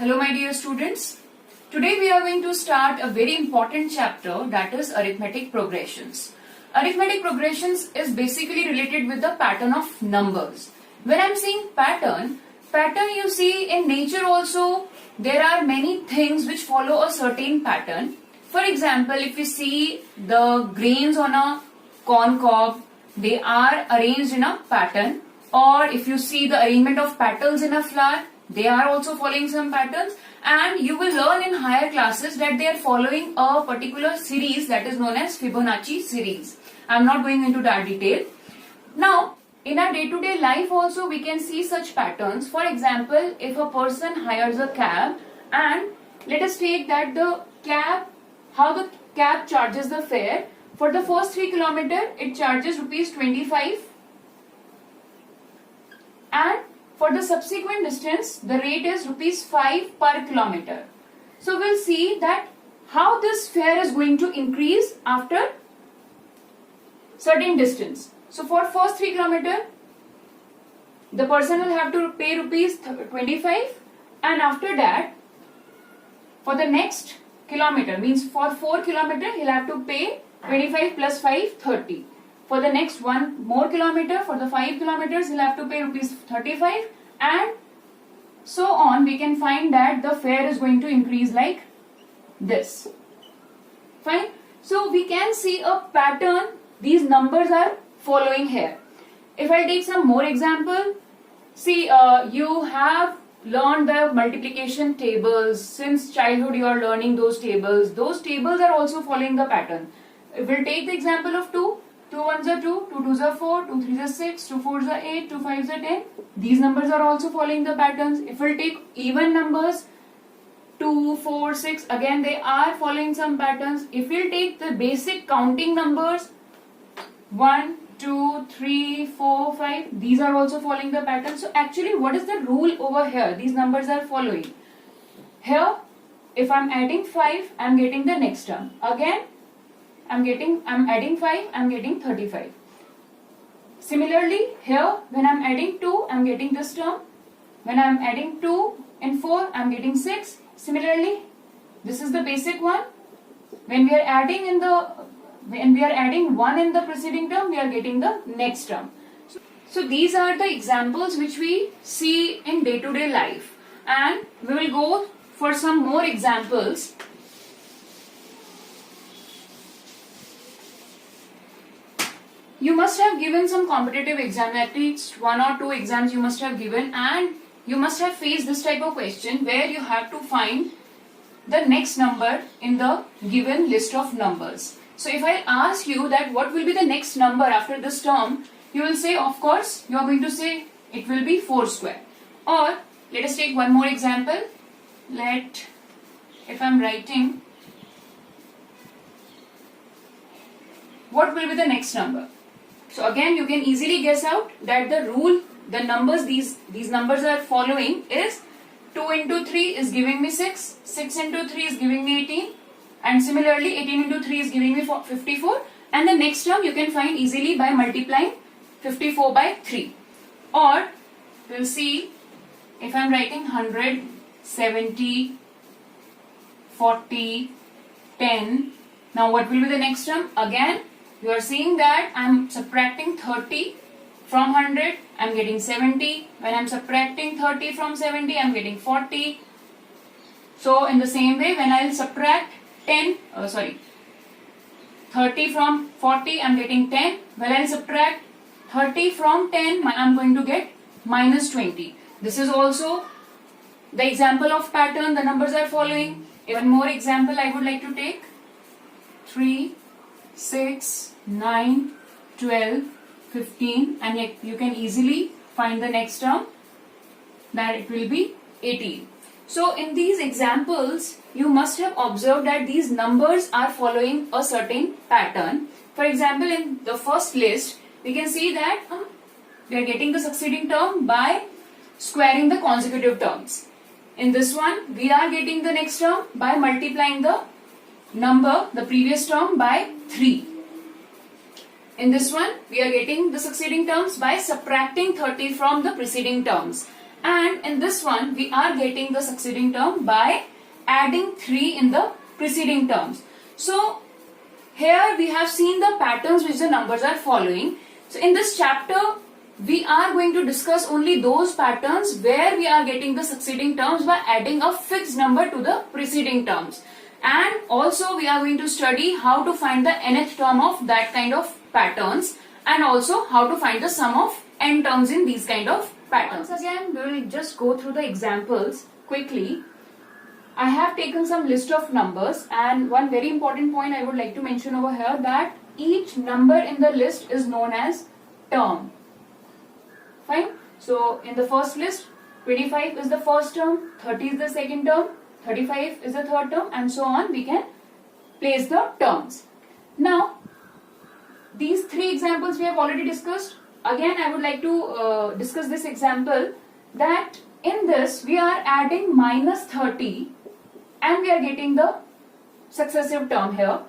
Hello my dear students. Today we are going to start a very important chapter, that is arithmetic progressions. Arithmetic progressions is basically related with the pattern of numbers. When I am saying pattern you see in nature also there are many things which follow a certain pattern. For example, if you see the grains on a corn cob, they are arranged in a pattern, or if you see the arrangement of petals in a flower, they are also following some patterns, and you will learn in higher classes that they are following a particular series that is known as Fibonacci series. I am not going into that detail. Now, in our day-to-day life also we can see such patterns. For example, if a person hires a cab, and let us take that how the cab charges the fare. For the first 3 kilometers, it charges rupees 25, and for the subsequent distance, the rate is rupees 5 per kilometer. So we'll see that how this fare is going to increase after certain distance. So for first 3 kilometers, the person will have to pay rupees 25, and after that, for the next kilometer, means for 4 kilometers, he'll have to pay 25 plus 5, 30. For the next one more kilometer, for the 5 kilometers, he'll have to pay rupees 35, and so on. We can find that the fare is going to increase like this. Fine. So we can see a pattern. These numbers are following here. If I take some more example, see you have learned the multiplication tables. Since childhood you are learning those tables. Those tables are also following the pattern. If we'll take the example of 2, 2 1s are 2, 2 2s are 4, 2 3s are 6, 2 4s are 8, 2 5s are 10. These numbers are also following the patterns. If we'll take even numbers, 2, 4, 6, again they are following some patterns. If we'll take the basic counting numbers, 1, 2, 3, 4, 5, these are also following the pattern. So actually what is the rule over here? These numbers are following. Here, if I'm adding 5, I'm getting the next term. Again, I'm adding 5, I'm getting 35. Similarly, here when I'm adding 2, I'm getting this term. When I'm adding 2 and 4, I'm getting 6. Similarly, this is the basic one. When we are adding 1 in the preceding term, we are getting the next term. So these are the examples which we see in day-to-day life, and we will go for some more examples. You must have given some competitive exam, at least 1 or 2 exams you must have given, and you must have faced this type of question where you have to find the next number in the given list of numbers. So if I ask you that what will be the next number after this term, you will say, of course, you are going to say it will be 4 square. Or let us take one more example. If I am writing, what will be the next number? So again, you can easily guess out that the rule, the numbers these numbers are following is 2 into 3 is giving me 6, 6 into 3 is giving me 18, and similarly 18 into 3 is giving me 54, and the next term you can find easily by multiplying 54 by 3. Or we'll see if I'm writing 100, 70, 40, 10. Now what will be the next term? Again, you are seeing that I'm subtracting 30 from 100, I'm getting 70. When I'm subtracting 30 from 70, I'm getting 40. So in the same way, when I'll subtract 30 from 40, I'm getting 10. When I'll subtract 30 from 10, I'm going to get minus 20. This is also the example of pattern the numbers are following. One more example I would like to take. 3, 6, 9, 12, 15, and yet you can easily find the next term, that it will be 18. So in these examples, you must have observed that these numbers are following a certain pattern. For example, in the first list, we can see that we are getting the succeeding term by squaring the consecutive terms. In this one, we are getting the next term by multiplying the number, the previous term, by 3. In this one, we are getting the succeeding terms by subtracting 30 from the preceding terms. and in this one we are getting the succeeding term by adding 3 in the preceding terms. So here we have seen the patterns which the numbers are following. So in this chapter we are going to discuss only those patterns where we are getting the succeeding terms by adding a fixed number to the preceding terms. And also we are going to study how to find the nth term of that kind of patterns, and also how to find the sum of n terms in these kind of patterns. Once again, we will just go through the examples quickly. I have taken some list of numbers, and one very important point I would like to mention over here, that each number in the list is known as term. Fine. So in the first list, 25 is the first term, 30 is the second term, 35 is the third term, and so on. We can place the terms. Now, these 3 examples we have already discussed. Again, I would like to discuss this example, that in this we are adding minus 30 and we are getting the successive term here.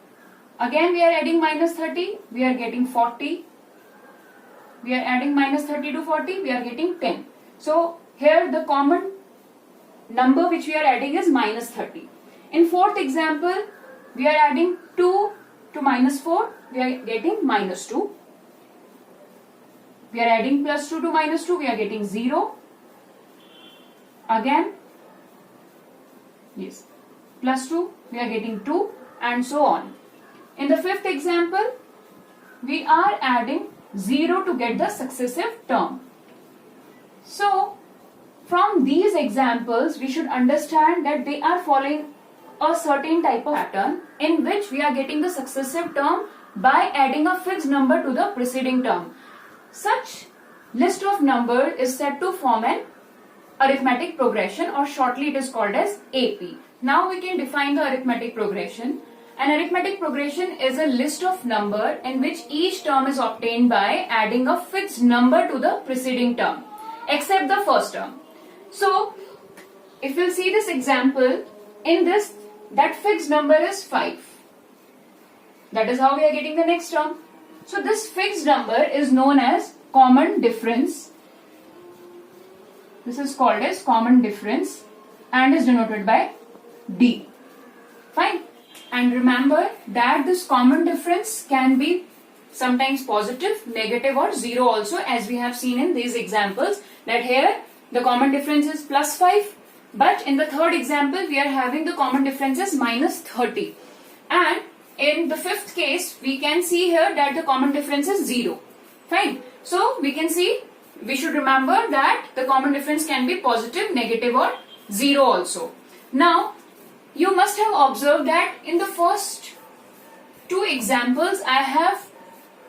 Again, we are adding minus 30, we are getting 40. We are adding minus 30 to 40, we are getting 10. So here the common number which we are adding is minus 30. In fourth example, we are adding 2 to minus 4, we are getting minus 2. We are adding plus 2 to minus 2, we are getting 0. Again, yes, plus 2, we are getting 2, and so on. In the fifth example, we are adding 0 to get the successive term. So, from these examples, we should understand that they are following a certain type of pattern in which we are getting the successive term by adding a fixed number to the preceding term. Such list of numbers is said to form an arithmetic progression, or shortly it is called as AP. Now we can define the arithmetic progression. An arithmetic progression is a list of number in which each term is obtained by adding a fixed number to the preceding term, except the first term. So, if you'll see this example, in this, that fixed number is 5. That is how we are getting the next term. So, this fixed number is known as common difference. This is called as common difference and is denoted by D. Fine. And remember that this common difference can be sometimes positive, negative, or 0 also, as we have seen in these examples, that here the common difference is plus 5, but in the third example we are having the common difference is minus 30, and in the fifth case we can see here that the common difference is 0. Fine. So we can see, we should remember that the common difference can be positive, negative, or 0 also. Now, you must have observed that in the first 2 examples I have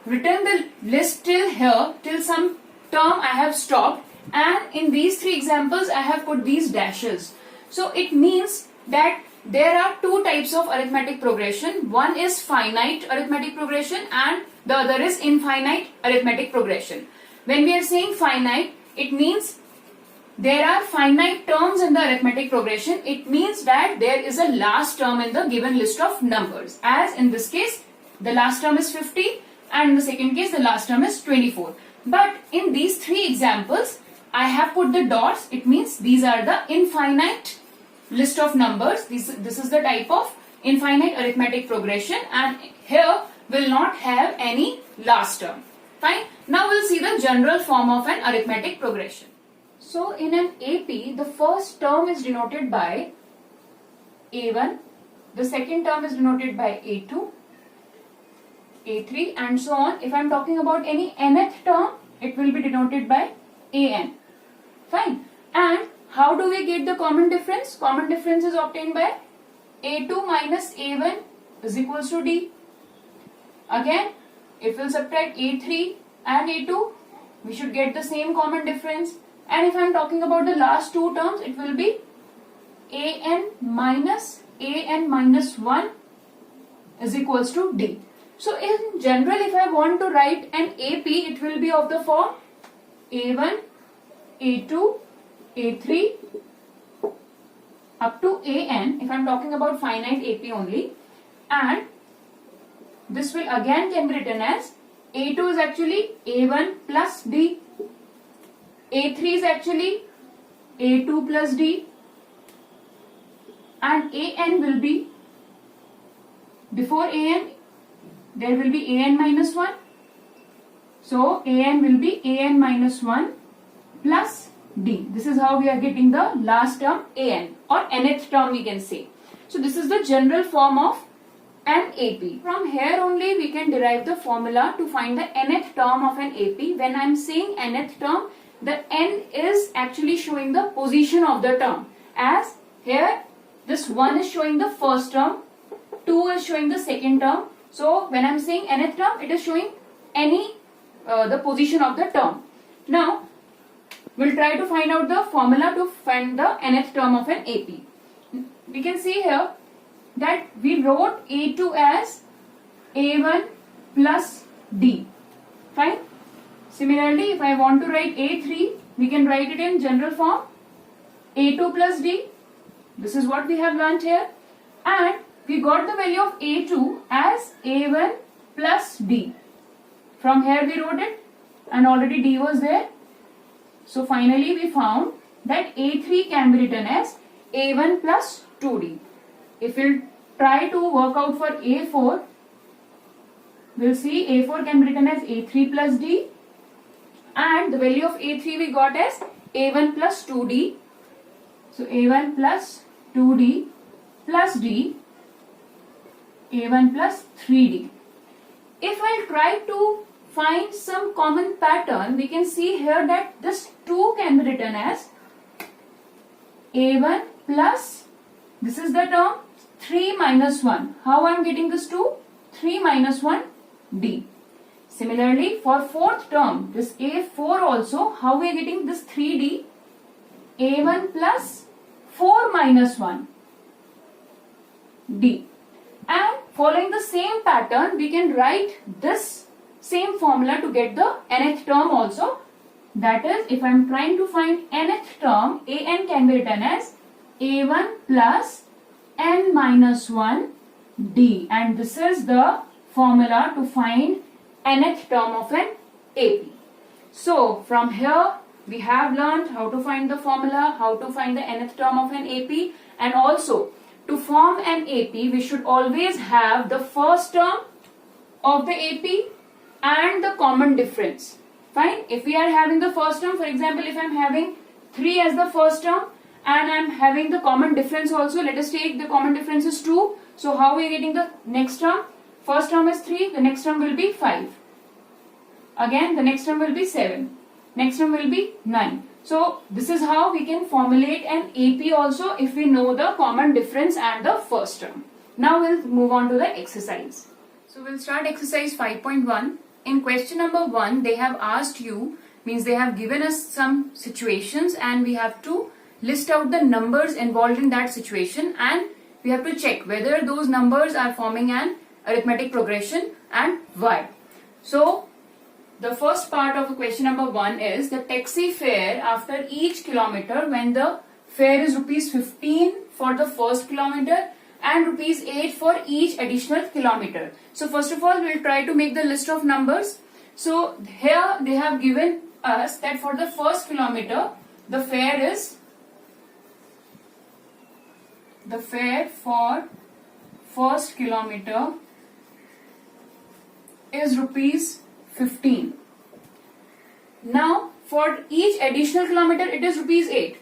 written the list till here, till some term I have stopped, and in these 3 examples I have put these dashes. So it means that there are 2 types of arithmetic progression. One is finite arithmetic progression and the other is infinite arithmetic progression. When we are saying finite, it means there are finite terms in the arithmetic progression. It means that there is a last term in the given list of numbers. As in this case, the last term is 50 and in the second case, the last term is 24. But in these 3 examples, I have put the dots. It means these are the infinite list of numbers. This is the type of infinite arithmetic progression, and here will not have any last term. Fine. Now we'll see the general form of an arithmetic progression. So in an AP, the first term is denoted by A1, the second term is denoted by A2, A3, and so on. If I am talking about any nth term, it will be denoted by AN. Fine. And how do we get the common difference? Common difference is obtained by A2 minus A1 is equals to D. Again, if we'll subtract A3 and A2, we should get the same common difference. And if I am talking about the last 2 terms, it will be AN minus 1 is equals to D. So in general, if I want to write an AP, it will be of the form A1, A2, A3 up to AN, if I am talking about finite AP only. And this will again can be written as A2 is actually A1 plus D, A3 is actually A2 plus D, and AN will be, before AN there will be AN minus 1. So AN will be AN minus 1 plus D. This is how we are getting the last term AN, or nth term we can say. So this is the general form of an AP. From here only we can derive the formula to find the nth term of an AP. When I am saying nth term, the n is actually showing the position of the term. As here this 1 is showing the first term, 2 is showing the second term. So when I am saying nth term, it is showing the position of the term. Now we'll try to find out the formula to find the nth term of an AP. We can see here that we wrote A2 as A1 plus D. Fine. Similarly, if I want to write A3, we can write it in general form, A2 plus D. This is what we have learnt here. And we got the value of A2 as A1 plus D. From here we wrote it, and already D was there. So finally we found that A3 can be written as A1 plus 2D. If we'll try to work out for A4, we'll see A4 can be written as A3 plus D, and the value of A3 we got as A1 plus 2D. So A1 plus 2D plus D, A1 plus 3D. If I try to find some common pattern, we can see here that this 2 can be written as A1 plus, this is the term, 3 minus 1. How I am getting this 2? 3 minus 1 D. Similarly, for fourth term, this A4 also, how we are getting this 3D? A1 plus 4 minus 1 D. And following the same pattern, we can write this same formula to get the nth term also. That is, if I am trying to find nth term, AN can be written as A1 plus n minus 1 D. And this is the formula to find nth term of an AP. So from here we have learned how to find the formula, how to find the nth term of an AP, and also to form an AP we should always have the first term of the AP and the common difference. Fine. If we are having the first term, for example, if I am having 3 as the first term and I am having the common difference also, let us take the common difference is 2. So how we are getting the next term? First term is 3, the next term will be 5. Again the next term will be 7. Next term will be 9. So this is how we can formulate an AP also if we know the common difference and the first term. Now we'll move on to the exercise. So we'll start exercise 5.1. In question number 1, they have asked you, means they have given us some situations and we have to list out the numbers involved in that situation, and we have to check whether those numbers are forming an arithmetic progression and why. So the first part of question number 1 is the taxi fare after each kilometer, when the fare is rupees 15 for the first kilometer and rupees 8 for each additional kilometer. So first of all we'll try to make the list of numbers. So here they have given us that for the first kilometer the fare for first kilometer is rupees 15. Now for each additional kilometer it is rupees 8,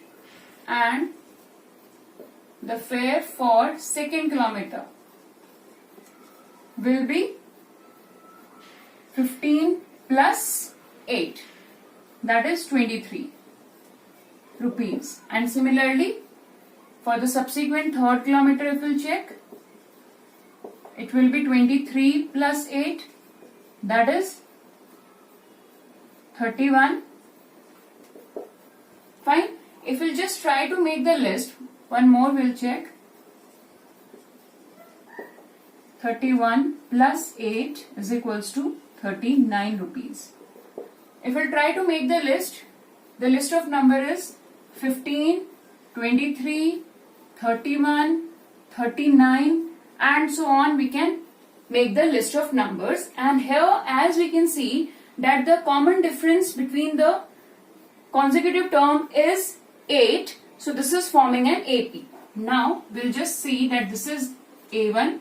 and the fare for second kilometer will be 15 plus 8, that is 23 rupees. And similarly for the subsequent third kilometer, if we'll check, it will be 23 plus 8, that is 31. Fine. If we'll just try to make the list, one more we'll check. 31 plus 8 is equals to 39 rupees. If we'll try to make the list of number is 15, 23, 31, 39 and so on. We can make the list of numbers, and here as we can see that the common difference between the consecutive term is 8. So this is forming an AP. Now we'll just see that this is A1,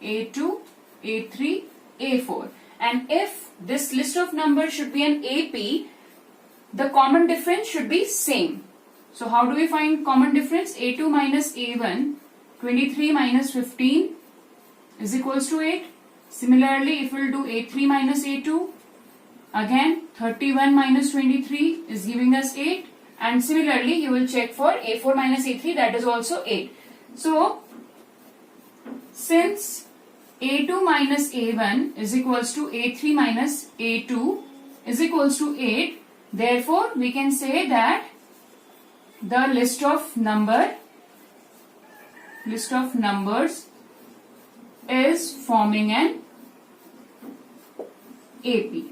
A2, A3, A4. And if this list of numbers should be an AP, the common difference should be same. So how do we find common difference? A2 minus A1, 23 minus 15 is equals to 8. Similarly, if we'll do A3 minus A2, again 31 minus 23 is giving us 8. And similarly, you will check for A4 minus A3, that is also 8. So, since A2 minus A1 is equals to A3 minus A2 is equals to 8, therefore we can say that the list of numbers is forming an AP.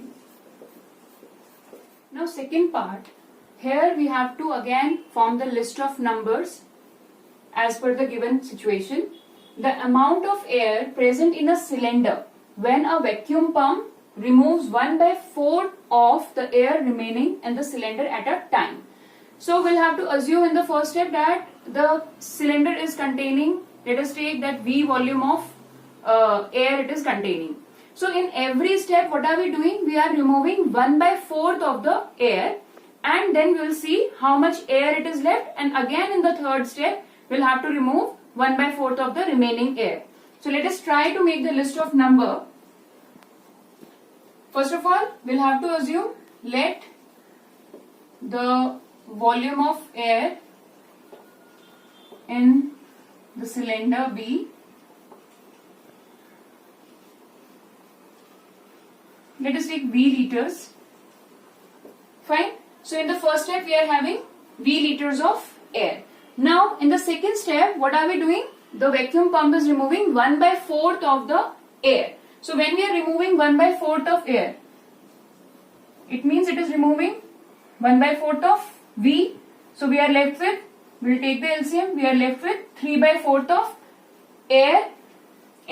Now second part, here we have to again form the list of numbers as per the given situation. The amount of air present in a cylinder when a vacuum pump removes 1/4 of the air remaining in the cylinder at a time. So we'll have to assume in the first step that the cylinder is containing, let us take that V volume of air it is containing. So in every step, what are we doing? We are removing 1/4 of the air, and then we will see how much air it is left, and again in the third step, we'll have to remove 1/4 of the remaining air. So let us try to make the list of number. First of all, we'll have to assume let the volume of air in the cylinder be, let us take V liters. Fine. So in the first step we are having V liters of air. Now in the second step, what are we doing? The vacuum pump is removing 1/4 of the air. So when we are removing 1/4 of air, it means it is removing 1/4 of V. So we are left with, we'll take the LCM, we are left with 3/4 of air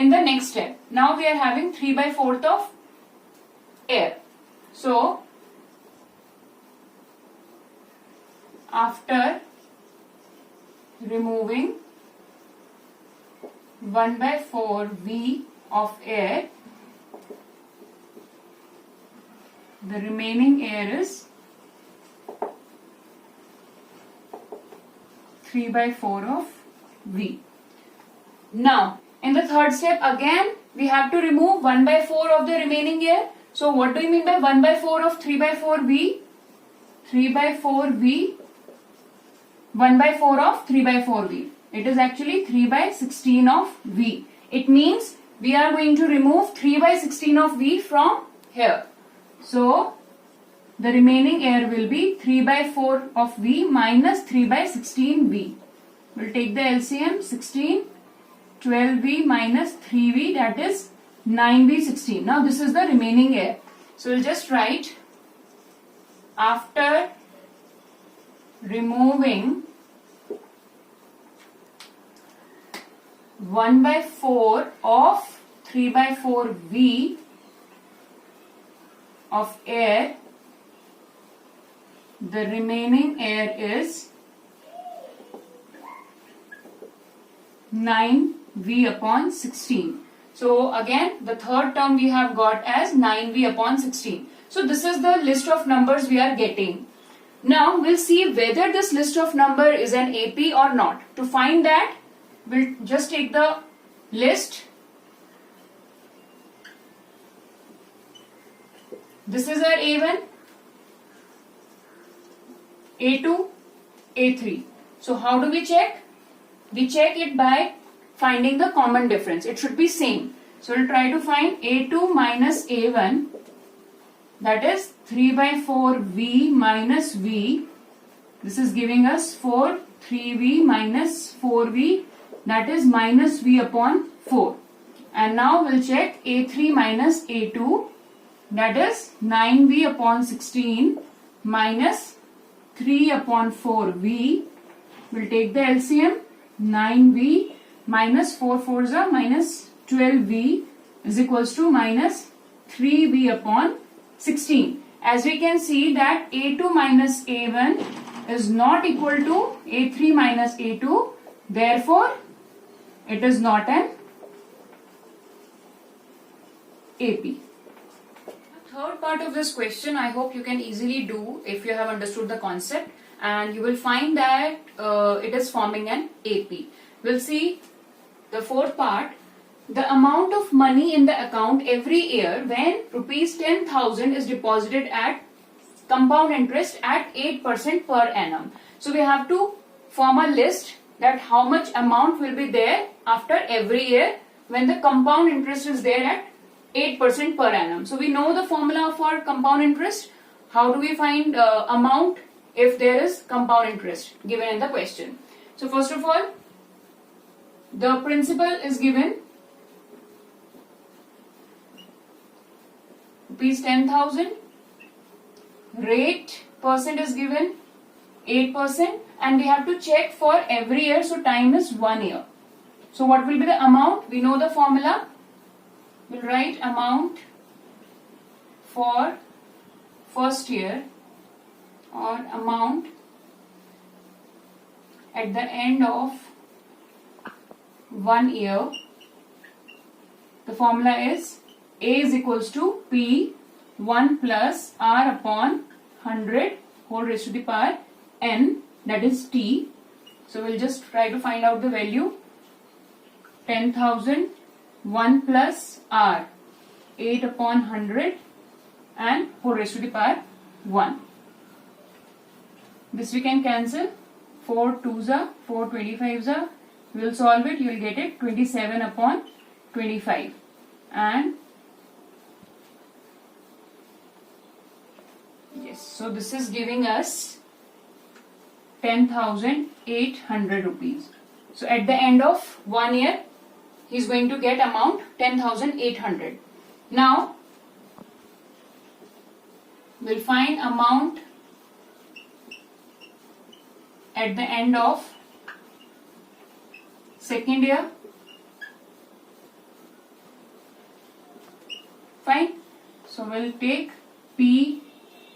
in the next step. Now we are having 3/4 of air. So after removing 1/4 V of air, the remaining air is 3/4 of V. Now in the third step again we have to remove 1/4 of the remaining air. So what do you mean by 1/4 of 3/4 V? 3/4 V, 1/4 of 3/4 V. It is actually 3/16 of V. It means we are going to remove 3/16 of V from here. So the remaining air will be 3/4 of V minus 3/16 V. We'll take the LCM, 16, 12V minus 3V, that is 9V16. Now this is the remaining air. So we'll just write, after removing 1/4 of 3/4 V of air, the remaining air is 9V upon 16. So again the third term we have got as 9V upon 16. So this is the list of numbers we are getting. Now we'll see whether this list of number is an AP or not. To find that, we'll just take the list. This is our A1, A2, A3. So how do we check? We check it by finding the common difference. It should be same. So we'll try to find A2 minus A1, that is 3/4 V minus V. This is giving us 4, 3V minus 4V, that is minus V upon 4. And now we'll check A3 minus A2, that is 9V upon 16 minus 3 upon 4V. We'll take the LCM, 9V minus 4 4s are minus 12V is equals to minus 3V upon 16. As we can see that A2 minus A1 is not equal to A3 minus A2. Therefore, it is not an AP. Third part of this question, I hope you can easily do if you have understood the concept, and you will find that it is forming an AP. We'll see the fourth part. The amount of money in the account every year when rupees 10,000 is deposited at compound interest at 8% per annum. So we have to form a list that how much amount will be there after every year when the compound interest is there at 8% per annum. So we know the formula for compound interest. How do we find amount if there is compound interest given in the question? So first of all, the principal is given rupees 10,000. Rate percent is given 8%, and we have to check for every year. So time is 1 year. So what will be the amount? We know the formula. We'll write amount for first year, or amount at the end of 1 year. The formula is A is equals to P 1 plus R upon 100 whole raised to the power N, that is T. So we'll just try to find out the value. 10,000, 1 plus R, 8 upon 100 and whole raised to the power 1. This we can cancel. 4 2s are 4 25s are. We will solve it. You will get it 27 upon 25, and yes, so this is giving us 10,800 rupees. So at the end of 1 year, he is going to get amount 10,800. Now, we'll find amount at the end of second year. Fine. So we'll take P,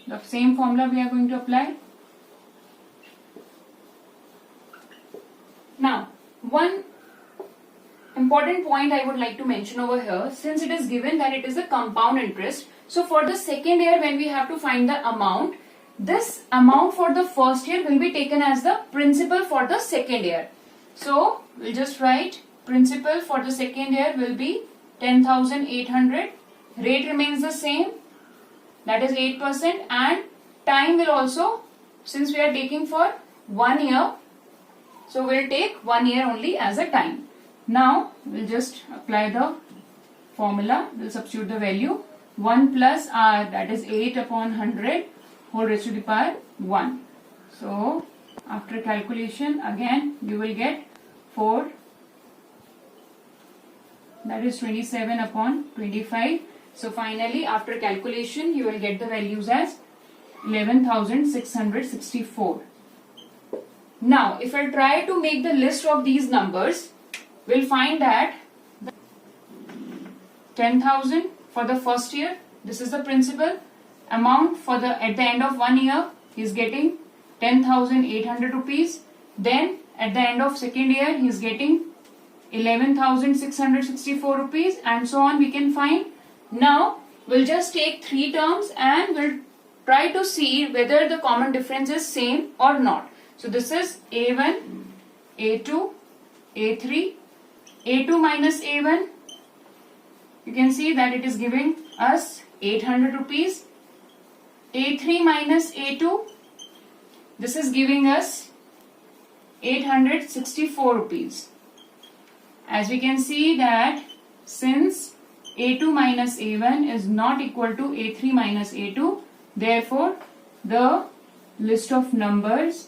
the same formula we are going to apply. Now, one important point I would like to mention over here, since it is given that it is a compound interest, so for the second year when we have to find the amount, this amount for the first year will be taken as the principal for the second year. So, we'll just write principal for the second year will be 10,800. Rate remains the same, that is 8%, and time will also, since we are taking for 1 year, so we'll take 1 year only as a time. Now, we'll just apply the formula. We'll substitute the value. 1 plus R, that is 8 upon 100 whole raised to the power 1. So, after calculation, again, you will get 4, that is 27 upon 25. So, finally, after calculation, you will get the values as 11,664. Now, if I try to make the list of these numbers, we'll find that 10,000 for the first year, this is the principal amount. For the at the end of 1 year, he is getting 10,800 rupees. Then at the end of second year, he is getting 11,664 rupees, and so on we can find. Now, we'll just take 3 terms and we'll try to see whether the common difference is same or not. So this is A1, A2, A3, A2 minus A1. You can see that it is giving us 800 rupees. A3 minus A2, this is giving us 864 rupees. As we can see that since A2 minus A1 is not equal to A3 minus A2, therefore the list of numbers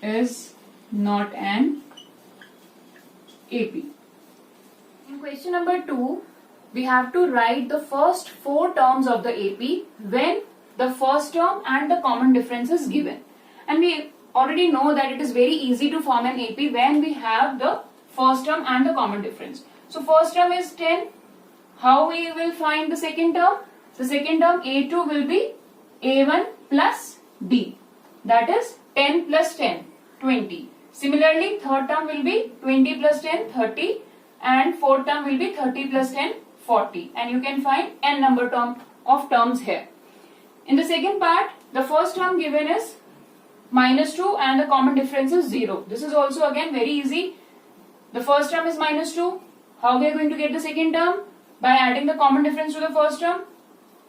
is not an AP. In question number 2, we have to write the first 4 terms of the AP when the first term and the common difference is given. And we already know that it is very easy to form an AP when we have the first term and the common difference. So first term is 10. How we will find the second term? The second term A2 will be A1 plus D. That is 10 plus 10, 20. Similarly, third term will be 20 plus 10, 30. And fourth term will be 30 plus 10, 40. And you can find n number of terms here. In the second part, the first term given is minus 2 and the common difference is 0. This is also again very easy. The first term is minus 2. How we are going to get the second term? By adding the common difference to the first term.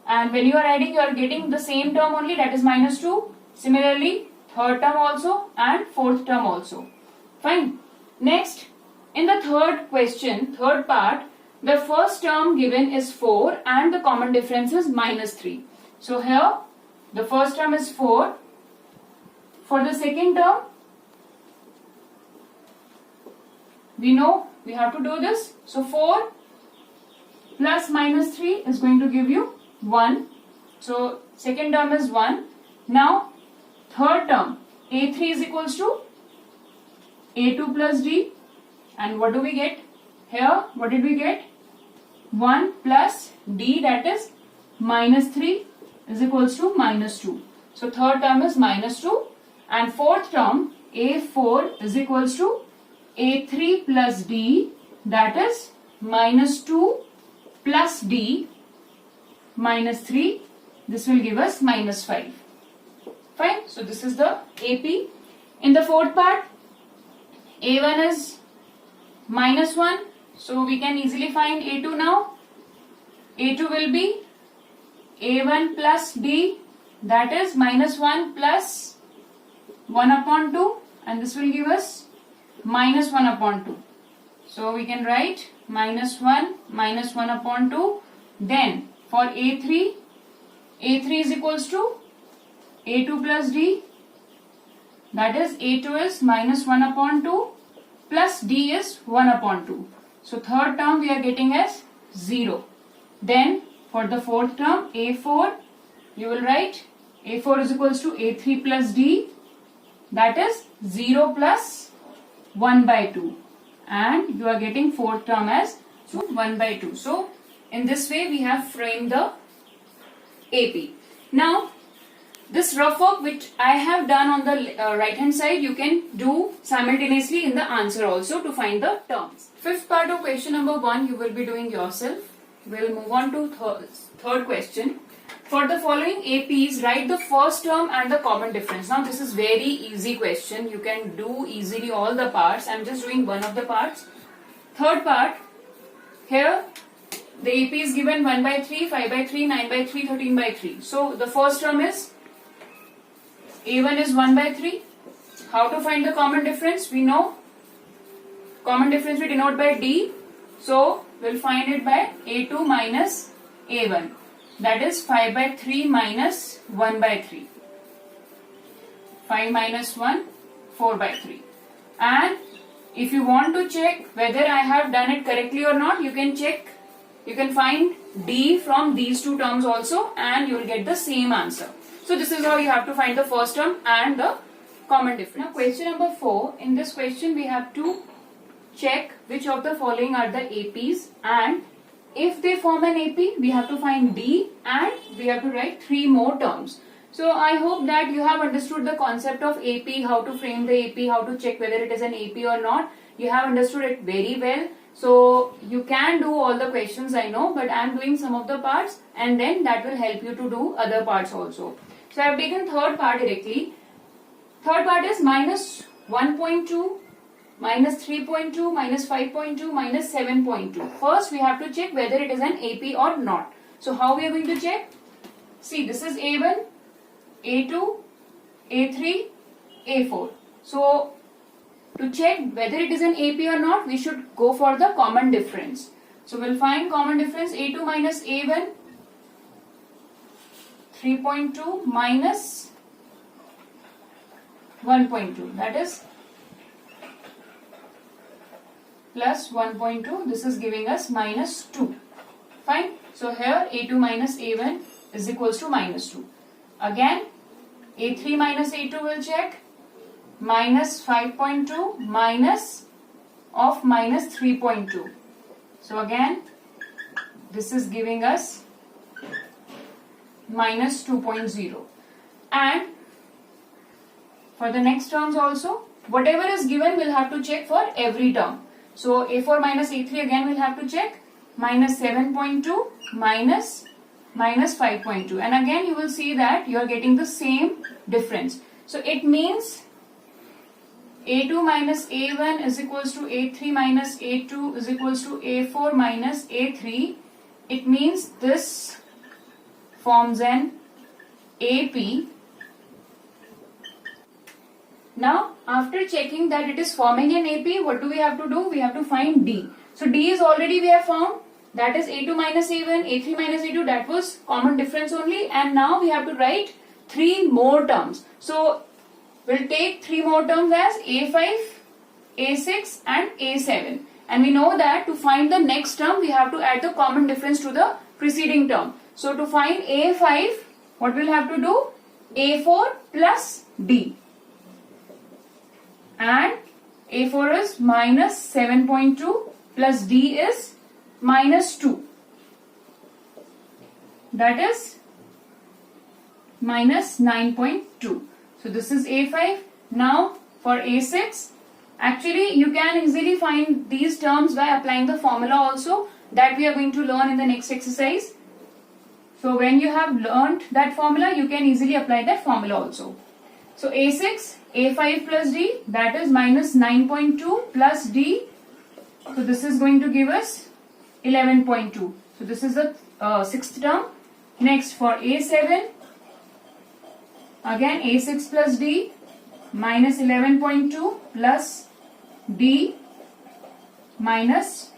And when you are adding, you are getting the same term only, that is minus 2. Similarly, third term also and fourth term also. Fine. Next, in the third question, third part, the first term given is 4 and the common difference is minus 3. So here, the first term is 4. For the second term, we know we have to do this. So 4 plus minus 3 is going to give you 1. So second term is 1. Now third term, A3 is equals to A2 plus D. And what do we get? Here, what did we get? 1 plus D, that is minus 3 is equals to minus 2. So third term is minus 2. And fourth term, A4 is equals to A3 plus D, that is minus 2 plus D minus 3. This will give us minus 5. Fine. So this is the AP. In the fourth part, A1 is minus 1. So we can easily find A2 now. A2 will be A1 plus D, that is minus 1 plus 1 upon 2, and this will give us minus 1 upon 2. So we can write minus 1 upon 2. Then for A3 is equals to A2 plus D, that is A2 is minus 1 upon 2 plus D is 1 upon 2. So third term we are getting as 0. Then for the fourth term, A4, you will write A4 is equals to A3 plus D, that is 0 plus 1 by 2. And you are getting fourth term as 1 by 2. So in this way we have framed the AP. Now this rough work which I have done on the right hand side, you can do simultaneously in the answer also to find the terms. Fifth part of question number 1 you will be doing yourself. We'll move on to third question. For the following APs, write the first term and the common difference. Now this is very easy question. You can do easily all the parts. I'm just doing one of the parts. Third part, here the AP is given 1 by 3, 5 by 3, 9 by 3, 13 by 3. So the first term is A1 is 1 by 3. How to find the common difference? We know common difference we denote by D. So we'll find it by A2 minus A1. That is 5 by 3 minus 1 by 3. 5 minus 1, 4 by 3. And if you want to check whether I have done it correctly or not, you can check. You can find D from these two terms also and you will get the same answer. So this is how you have to find the first term and the common difference. Now question number 4. In this question we have to check which of the following are the APs, and if they form an AP, we have to find D and we have to write 3 more terms. So I hope that you have understood the concept of AP, how to frame the AP, how to check whether it is an AP or not. You have understood it very well. So you can do all the questions, I know, but I am doing some of the parts and then that will help you to do other parts also. So I have taken third part directly. Third part is minus 1.2, minus 3.2, minus 5.2, minus 7.2. First we have to check whether it is an AP or not. So how we are going to check? See, this is A1, A2, A3, A4. So to check whether it is an AP or not, we should go for the common difference. So we'll find common difference A2 minus A1, 3.2 minus 1.2, that is plus 1.2, this is giving us minus 2. Fine. So here A2 minus A1 is equals to minus 2. Again A3 minus A2 will check, minus 5.2 minus of minus 3.2. So again this is giving us minus 2.0. And for the next terms also, whatever is given we'll have to check for every term. So A4 minus A3 again we'll have to check, minus 7.2 minus 5.2, and again you will see that you are getting the same difference. So it means A2 minus A1 is equals to A3 minus A2 is equals to A4 minus A3. It means this forms an AP. Now, after checking that it is forming an AP, what do we have to do? We have to find D. So D is already we have found. That is A2 minus A1, A3 minus A2. That was common difference only. And now we have to write 3 more terms. So we'll take 3 more terms as A5, A6 and A7. And we know that to find the next term, we have to add the common difference to the preceding term. So to find A5, what we'll have to do? A4 plus D. And A4 is minus 7.2 plus D is minus 2. That is minus 9.2. So this is A5. Now for A6, actually you can easily find these terms by applying the formula also that we are going to learn in the next exercise. So when you have learned that formula, you can easily apply that formula also. So A6, A5 plus D, that is minus 9.2 plus D. So this is going to give us 11.2. So this is the 6th term. Next for A7, again A6 plus D, minus 11.2 plus D minus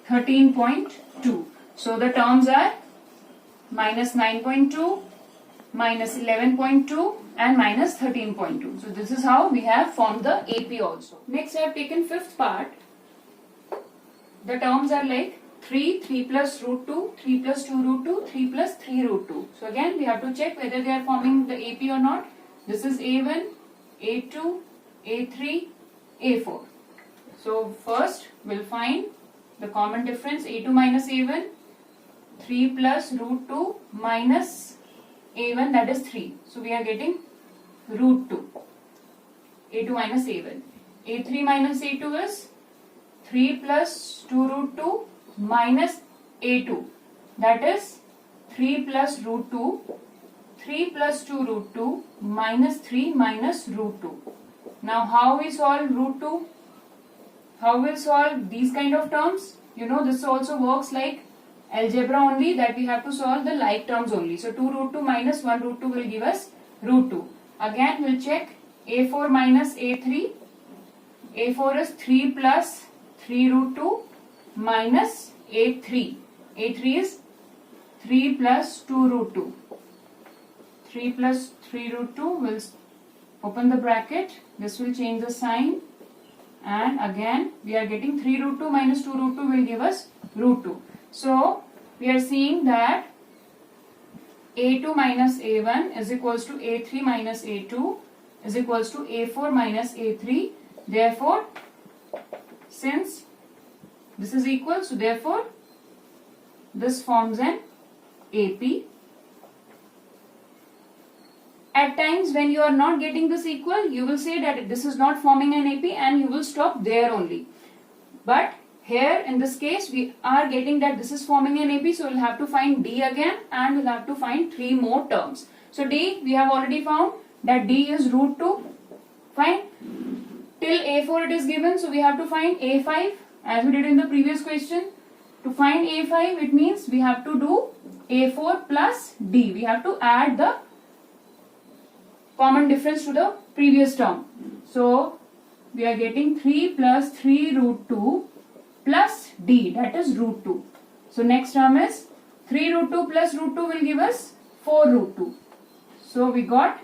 13.2. So the terms are minus 9.2, minus 11.2 and minus 13.2. So this is how we have formed the AP also. Next I have taken 5th part. The terms are like 3 plus root 2, 3 plus 2 root 2, 3 plus 3 root 2. So again we have to check whether they are forming the AP or not. This is A1, A2, A3, A4. So first we'll find the common difference A2 minus A1, 3 plus root 2 minus A1, that is 3. So we are getting root 2. A2 minus A1. A3 minus A2 is 3 plus 2 root 2 minus A2. That is 3 plus root 2. 3 plus 2 root 2 minus 3 minus root 2. Now how we solve root 2? How we'll solve these kind of terms? You know, this also works like algebra only, that we have to solve the like terms only. So 2 root 2 minus 1 root 2 will give us root 2. Again we'll check A4 minus A3. A4 is 3 plus 3 root 2 minus A3. A3 is 3 plus 2 root 2. 3 plus 3 root 2 will open the bracket. This will change the sign. And again we are getting 3 root 2 minus 2 root 2 will give us root 2. So we are seeing that A2 minus A1 is equals to A3 minus A2 is equals to A4 minus A3. Therefore, since this is equal, so therefore this forms an AP. At times when you are not getting this equal, you will say that this is not forming an AP and you will stop there only. But here in this case we are getting that this is forming an AP, so we'll have to find D again and we'll have to find 3 more terms. So D we have already found that D is root 2. Fine. Till A4 it is given, so we have to find A5 as we did in the previous question. To find A5 it means we have to do A4 plus D. We have to add the common difference to the previous term. So we are getting 3 plus 3 root 2 plus D, that is root 2. So next term is 3 root 2 plus root 2 will give us 4 root 2. So we got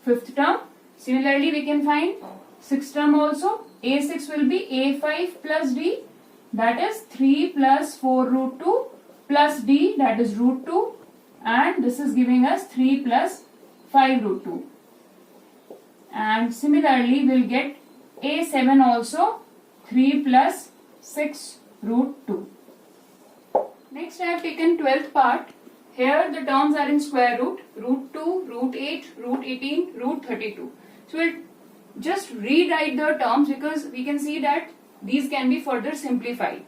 5th term. Similarly we can find 6th term also. A6 will be A5 plus D, that is 3 plus 4 root 2 plus D, that is root 2, and this is giving us 3 plus 5 root 2. And similarly we will get A7 also 3 plus 6 root 2. Next I have taken 12th part. here the terms are in square root, root 2, root 8, root 18, root 32. So we'll just rewrite the terms because we can see that these can be further simplified.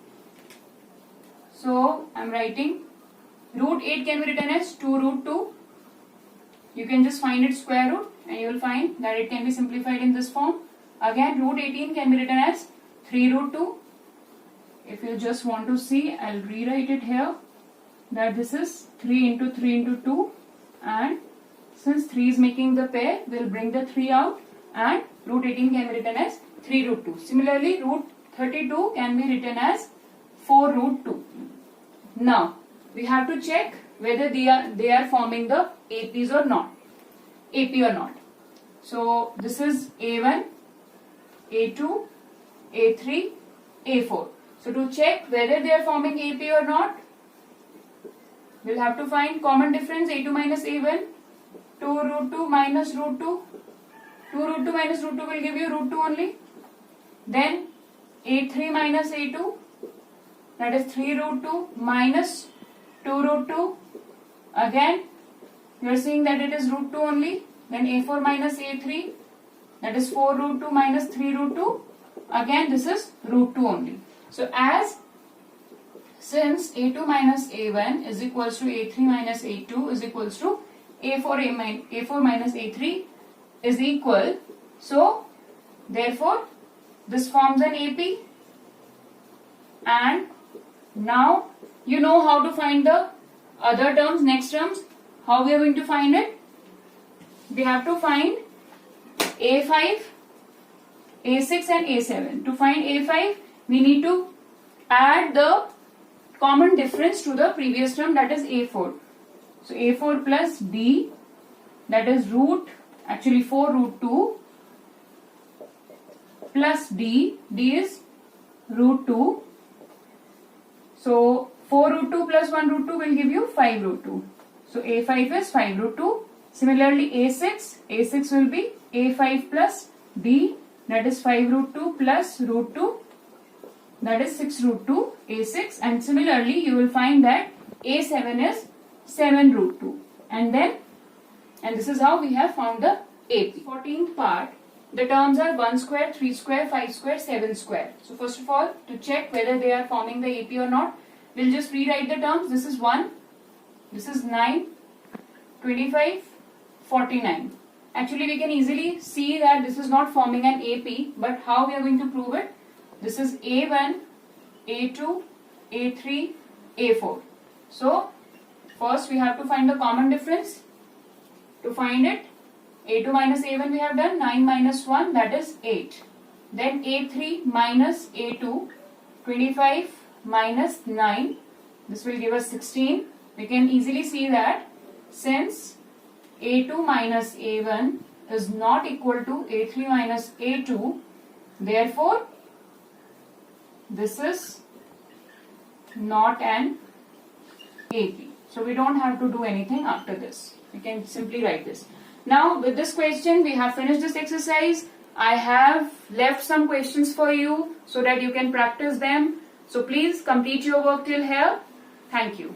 So I'm writing root 8 can be written as 2 root 2. You can just find its square root and you will find that it can be simplified in this form. Again, root 18 can be written as 3 root 2. If you just want to see, I'll rewrite it here, that this is 3 into 3 into 2, and since 3 is making the pair, we'll bring the 3 out, and root 18 can be written as 3 root 2. Similarly, root 32 can be written as 4 root 2. Now, we have to check whether they are forming the APs or not. AP or not. So, this is A1, A2, A3, A4. So, to check whether they are forming AP or not, we'll have to find common difference A2 minus A1, 2 root 2 minus root 2. 2 root 2 minus root 2 will give you root 2 only. Then A3 minus A2, that is 3 root 2 minus 2 root 2. Again, you are seeing that it is root 2 only. Then A4 minus A3, that is 4 root 2 minus 3 root 2. Again, this is root 2 only. So, since A2 minus A1 is equals to A3 minus A2 is equals to A4 minus A3 is equal. So, therefore, this forms an AP. And now, you know how to find the other terms, next terms. How we are going to find it? We have to find A5, A6 and A7. To find A5, we need to add the common difference to the previous term, that is A4. So A4 plus D, that is 4 root 2 plus D is root 2. So 4 root 2 plus 1 root 2 will give you 5 root 2. So A5 is 5 root 2. Similarly A6 will be A5 plus D, that is 5 root 2 plus root 2, that is 6 root 2, A6, and similarly you will find that A7 is 7 root 2, and this is how we have found the AP. 14th part, the terms are 1 square, 3 square, 5 square, 7 square. So first of all, to check whether they are forming the AP or not, we'll just rewrite the terms. This is 1, this is 9, 25, 49. Actually, we can easily see that this is not forming an AP, but how we are going to prove it? This is A1, A2, A3, A4. So, first we have to find the common difference. To find it, A2 minus A1 we have done, 9 minus 1, that is 8. Then A3 minus A2, 25 minus 9, this will give us 16. We can easily see that since A2 minus A1 is not equal to A3 minus A2, therefore this is not an AP. So we don't have to do anything after this. We can simply write this. Now with this question we have finished this exercise. I have left some questions for you so that you can practice them. So please complete your work till here. Thank you.